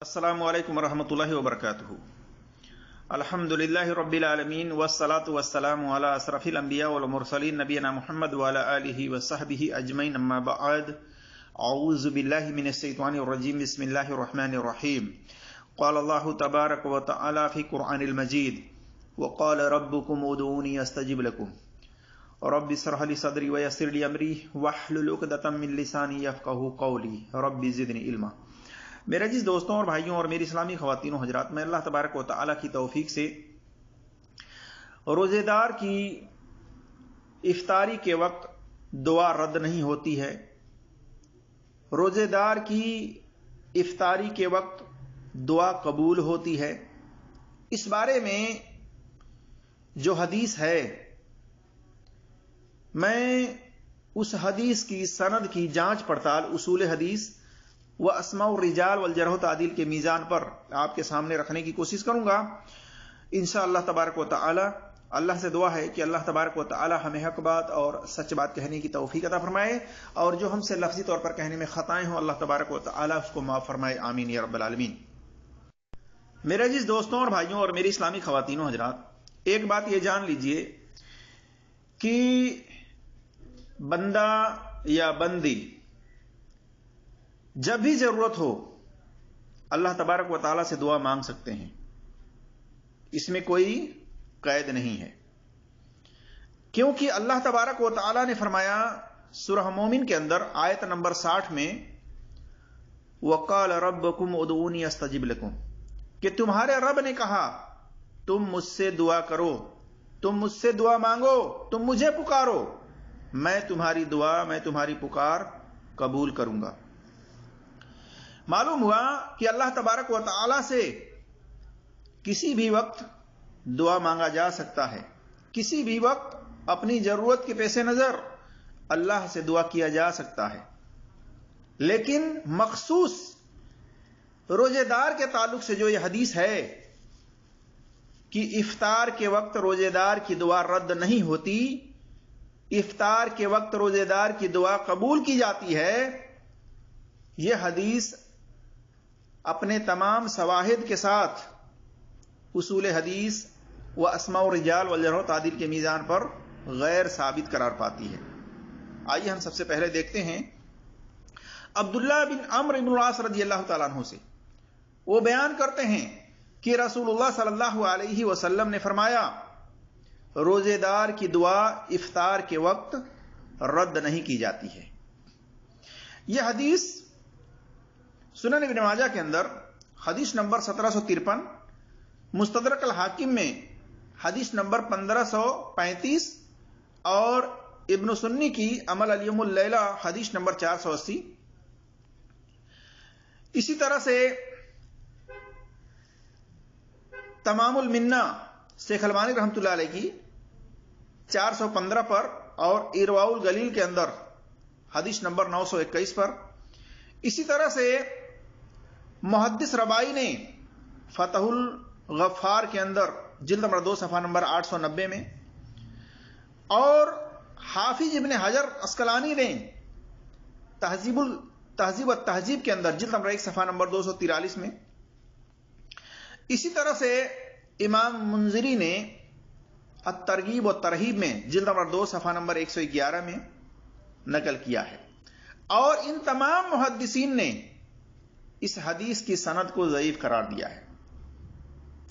अस्सलामु अलैकुम वरहमतुल्लाहि वबरकातुहू। अल्हम्दुलिल्लाहि रब्बिल आलमीन वस्सलातु वस्सलामु अला अशरफिल अंबिया वल मुरसलीन नबीना मुहम्मद व अला आलिहि व सहबिहि अजमईन अम्मा बअद। औज़ु बिल्लाहि मिनश शैतानिर रजीम। बिस्मिल्लाहिर रहमानिर रहीम। क़ाल अल्लाहु तबारक व तआला फ़ी क़ुरआनिल मजीद व क़ाल रब्बुकुम उदऊनी अस्तजिब लकुम रब्बि इश्रह ली सदरी व यस्सिर ली अमरी वहलुल उक़दतम मिन लिसानी यफ़क़हू क़ौली रब्बि ज़िदनी इल्मा। मेरे अजीज दोस्तों और भाइयों और मेरी इस्लामी ख़वातीन और हजरात, मैं अल्लाह तबारक व तआला की तौफीक से रोज़ेदार की इफ्तारी के वक्त दुआ रद्द नहीं होती है। रोज़ेदार की इफ्तारी के वक्त दुआ कबूल होती है। इस बारे में जो हदीस है, मैं उस हदीस की सनद की जांच पड़ताल उसूल हदीस व अस्माउ रिजाल वल जरह तादील के मीज़ान पर आपके सामने रखने की कोशिश करूंगा। इंशाअल्लाह तबारक व तआला अल्लाह से दुआ है कि अल्लाह तबारक व तआला हमें हक बात और सच बात कहने की तौफीक अता फरमाए, और जो हमसे लफ्ज़ी तौर पर कहने में खताएं हों अल्लाह तबारक व तआला उसको माफ़ फरमाए, आमीन या रब्बल आलमीन। मेरे अजीज दोस्तों और भाइयों और मेरी इस्लामी ख़वातीन हजरात, एक बात ये जान लीजिए कि बंदा या बंदी जब भी जरूरत हो अल्लाह तबारक व तआला से दुआ मांग सकते हैं। इसमें कोई कैद नहीं है, क्योंकि अल्लाह तबारक व तआला ने फरमाया सूरह मोमिन के अंदर आयत नंबर 60 में, वक़ाल रब्बुकुम उदऊनी अस्तजिब लकुम, कि तुम्हारे रब ने कहा तुम मुझसे दुआ करो, तुम मुझसे दुआ मांगो, तुम मुझे पुकारो, मैं तुम्हारी दुआ, मैं तुम्हारी पुकार कबूल करूंगा। मालूम हुआ कि अल्लाह तबारक व तआला से किसी भी वक्त दुआ मांगा जा सकता है। किसी भी वक्त अपनी जरूरत के पेश नजर अल्लाह से दुआ किया जा सकता है, लेकिन मखसूस रोजेदार के ताल्लुक से जो यह हदीस है कि इफ्तार के वक्त रोजेदार की दुआ रद्द नहीं होती, इफ्तार के वक्त रोजेदार की दुआ कबूल की जाती है, यह हदीस अपने तमाम शवाहिद के साथ उसूल हदीस व अस्माउ रिजाल वल जरह तादील के मीज़ान पर गैर साबित करार पाती है। आइए हम सबसे पहले देखते हैं अब्दुल्लाह बिन अम्र इब्न आस रज़ियल्लाहु तआला अन्हु से। वो बयान करते हैं कि रसूलुल्लाह सल्लल्लाहु अलैहि वसल्लम ने फरमाया, रोजेदार की दुआ इफ्तार के वक्त रद्द नहीं की जाती है। यह हदीस सुनन इब्न माजा के अंदर हदीस नंबर 1753, मुस्तदरक अल हाकिम में हदीस नंबर 1535 और इब्न सुन्नी की अमल अल यौमुल लैला हदीस नंबर 480, इसी तरह से तमामुल मिन्ना शेख अलबानी रहमतुल्लाह अलैह की 415 पर और इरवाउल गलील के अंदर हदीस नंबर 921 पर, इसी तरह से मुहद्दिस रबाई ने फतहुल गफ्फार के अंदर जिल्द नंबर 2 सफ़ा नंबर 890 में, और हाफिज इब्न हजर अस्कलानी ने तहजीब के अंदर जिल्द नंबर 1 सफ़ा नंबर 243 में, इसी तरह से इमाम मुंज़िरी ने अत-तरगीब व तरहीब में जिल्द नंबर 2 सफ़ा नंबर 111 में नकल किया है। और इन तमाम मुहद्दिसीन ने इस हदीस की सनद को ज़ईफ करार दिया है,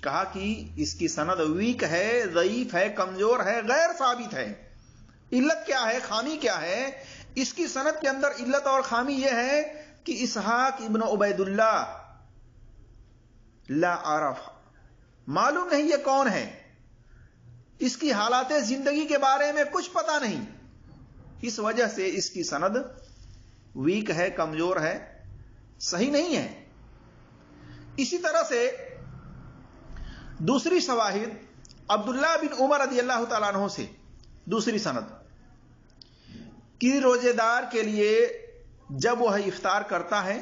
कहा कि इसकी सनद वीक है, ज़ईफ है, कमजोर है, गैर साबित है। इल्लत क्या है, खामी क्या है? इसकी सनद के अंदर इल्लत और खामी यह है कि इसहाक इब्न उबैदुल्लाह ला आरफ, मालूम नहीं ये कौन है, इसकी हालाते जिंदगी के बारे में कुछ पता नहीं, इस वजह से इसकी सनद वीक है, कमजोर है, सही नहीं है। इसी तरह से दूसरी शवाहिद अब्दुल्लाह बिन उमर रज़ियल्लाहु तआला अन्हु से दूसरी सनद कि रोजेदार के लिए जब वह इफ्तार करता है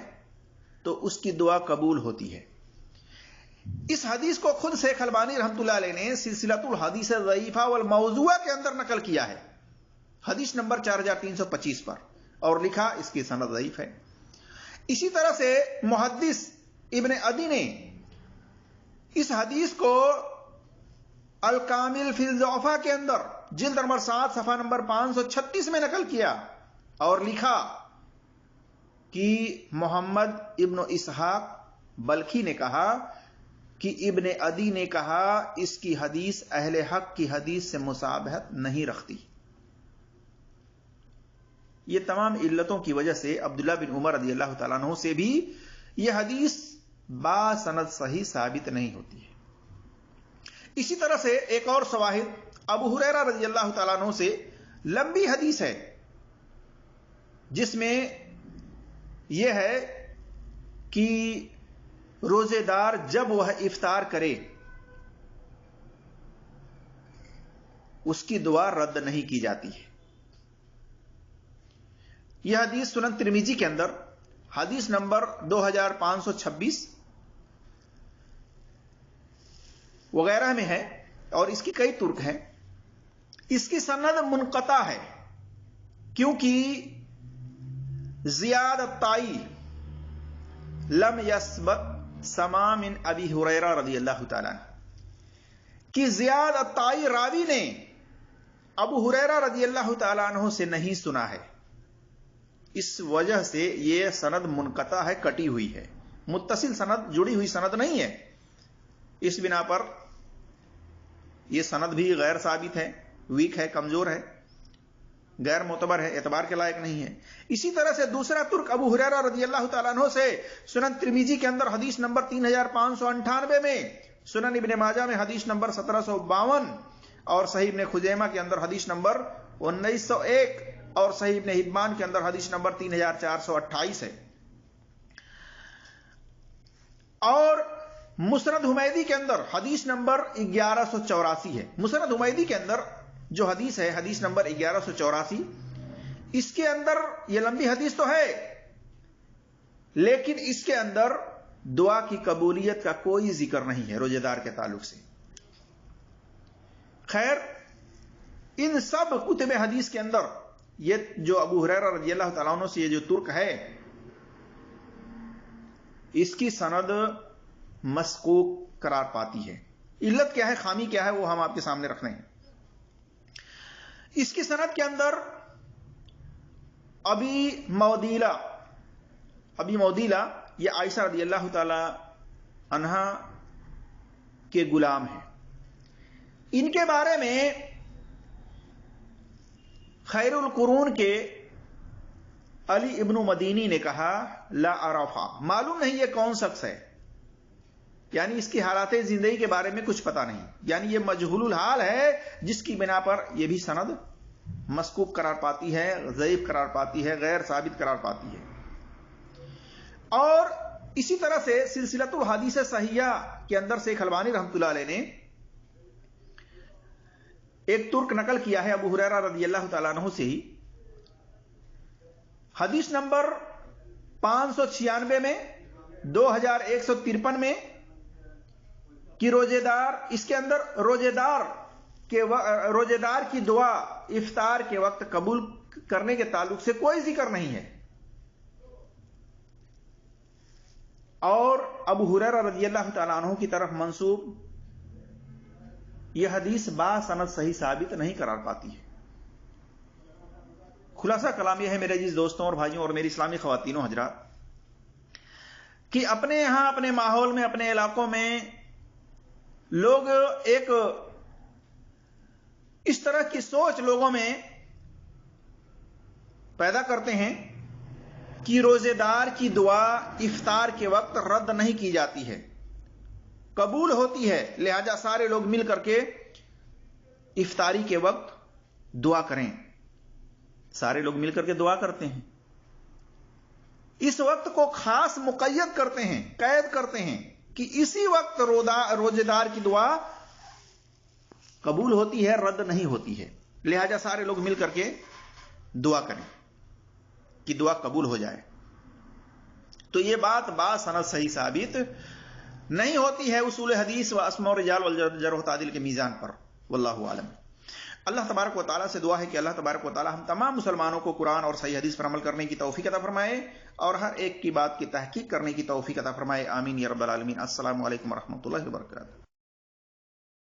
तो उसकी दुआ कबूल होती है। इस हदीस को खुद शेख अलबानी रहमतुल्लाह अलैह ने सिलसिलतुल हदीस ज़ईफा वल मौज़ूआ के अंदर नकल किया है हदीस नंबर 4325 पर, और लिखा इसकी सनद ज़ईफ है। इसी तरह से मुहद्दिस इब्न अदी ने इस हदीस को अल कामिल फिल ज़ुअफ़ा के अंदर जिल्द नंबर 7 सफ़ा नंबर 536 में नकल किया और लिखा कि मोहम्मद इब्न इसहाक बल्खी ने कहा कि इब्न अदी ने कहा इसकी हदीस अहले हक की हदीस से मुसाबहत नहीं रखती। ये तमाम इल्लतों की वजह से अब्दुल्ला बिन उमर रज़ी अल्लाह तआला अन्हु से भी यह हदीस बासनद सही साबित नहीं होती है। इसी तरह से एक और सवाहिद अबू हुरैरा रज़ी अल्लाह तआला अन्हु से लंबी हदीस है जिसमें यह है कि रोजेदार जब वह इफ्तार करे उसकी दुआ रद्द नहीं की जाती है। यह हदीस सुनन तिरमिजी के अंदर हदीस नंबर 2526 वगैरह में है और इसकी कई तुर्क हैं। इसकी सनद मुनक़ता है क्योंकि ज़ियाद अत्ताई लम यसबत समा मिन अबी हुरैरा रज़ियल्लाहु ताला कि ज़ियाद अत्ताई रावी ने अबू हुरैरा रज़ियल्लाहु ताला अन्हु से नहीं सुना है। इस वजह से यह सनद मुनक़ता है, कटी हुई है, मुत्तसिल सनद, जुड़ी हुई सनद नहीं है। इस बिना पर यह सनद भी गैर साबित है, वीक है, कमजोर है, गैर मोतबर है, एतबार के लायक नहीं है। इसी तरह से दूसरा तुर्क अबू हुरैरा रज़ियल्लाहु ताला अन्हु से सुनन तिरमिजी के अंदर हदीस नंबर 3598 में, सुनन इब्ने माजा में हदीस नंबर 1752 और सही इब्ने खुजैमा के अंदर हदीस नंबर 1901 और सही इब्ने हिब्बान के अंदर हदीस नंबर 3428 है। और मुस्नद हुमैदी के अंदर हदीस नंबर 1184 है। मुस्नद हुमैदी के अंदर जो हदीस है, हदीस नंबर 1184, इसके अंदर यह लंबी हदीस तो है लेकिन इसके अंदर दुआ की कबूलियत का कोई जिक्र नहीं है रोजेदार के ताल्लुक से। खैर, इन सब कुतुब हदीस के अंदर ये जो अबू हुरैरा रज़ियल्लाहु ताला अन्हु से ये जो तुर्क है, इसकी सनद मस्कूक करार पाती है। इल्लत क्या है, खामी क्या है, वो हम आपके सामने रख रहे हैं। इसकी सनद के अंदर अबी मौदीला ये आयशा रज़ियल्लाहु ताला अन्हा के गुलाम हैं। इनके बारे में खैरुल कुरून के अली इब्नु मदीनी ने कहा, ला अरफा, मालूम नहीं ये कौन शख्स है, यानी इसकी हालाते जिंदगी के बारे में कुछ पता नहीं, यानी ये मजहूलुल हाल है जिसकी बिना पर यह भी सनद मस्कूक करार पाती है, ज़ईफ करार पाती है, गैर साबित करार पाती है। और इसी तरह से सिलसिलतुल हदीस सहिया के अंदर शेख अलबानी रहमतुल्लाह अलैह ने एक तुर्क नकल किया है अबू हुरैरा रज़ियल्लाहु ताला अन्हु से ही, हदीस नंबर 596 में, 2153 में, कि रोजेदार, इसके अंदर रोजेदार की दुआ इफ्तार के वक्त कबूल करने के ताल्लुक से कोई जिक्र नहीं है। और अबू हुरैरा रज़ियल्लाहु ताला अन्हु की तरफ मंसूब यह हदीस बासनद सही साबित नहीं करार पाती है। खुलासा कलाम यह है मेरे अजीज दोस्तों और भाइयों और मेरी इस्लामी ख्वातीनों हजरात, कि अपने यहां, अपने माहौल में, अपने इलाकों में लोग एक इस तरह की सोच लोगों में पैदा करते हैं कि रोजेदार की दुआ इफ्तार के वक्त रद्द नहीं की जाती है, कबूल होती है, लिहाजा सारे लोग मिल करके इफ्तारी के वक्त दुआ करें। सारे लोग मिल करके दुआ करते हैं, इस वक्त को खास मुक़य्यद करते हैं, कैद करते हैं कि इसी वक्त रोजेदार की दुआ कबूल होती है, रद्द नहीं होती है, लिहाजा सारे लोग मिल करके दुआ करें कि दुआ कबूल हो जाए। तो यह बात बासनद सही साबित नहीं होती है उसूल हदीस व अस्मा और रिजाल वल जर्ह व तादील के मीज़ान पर। वल्लाहु आलम। اللہ تبارک و تعالیٰ سے دعا ہے کہ اللہ تبارک و تعالیٰ ہم تمام مسلمانوں کو قرآن اور صحیح حدیث پر عمل کرنے کی توفیق عطا فرمائے اور ہر ایک کی بات کی تحقیق کرنے کی توفیق عطا فرمائے. آمین یا رب العالمین. السلام علیکم ورحمۃ اللہ وبرکاتہ.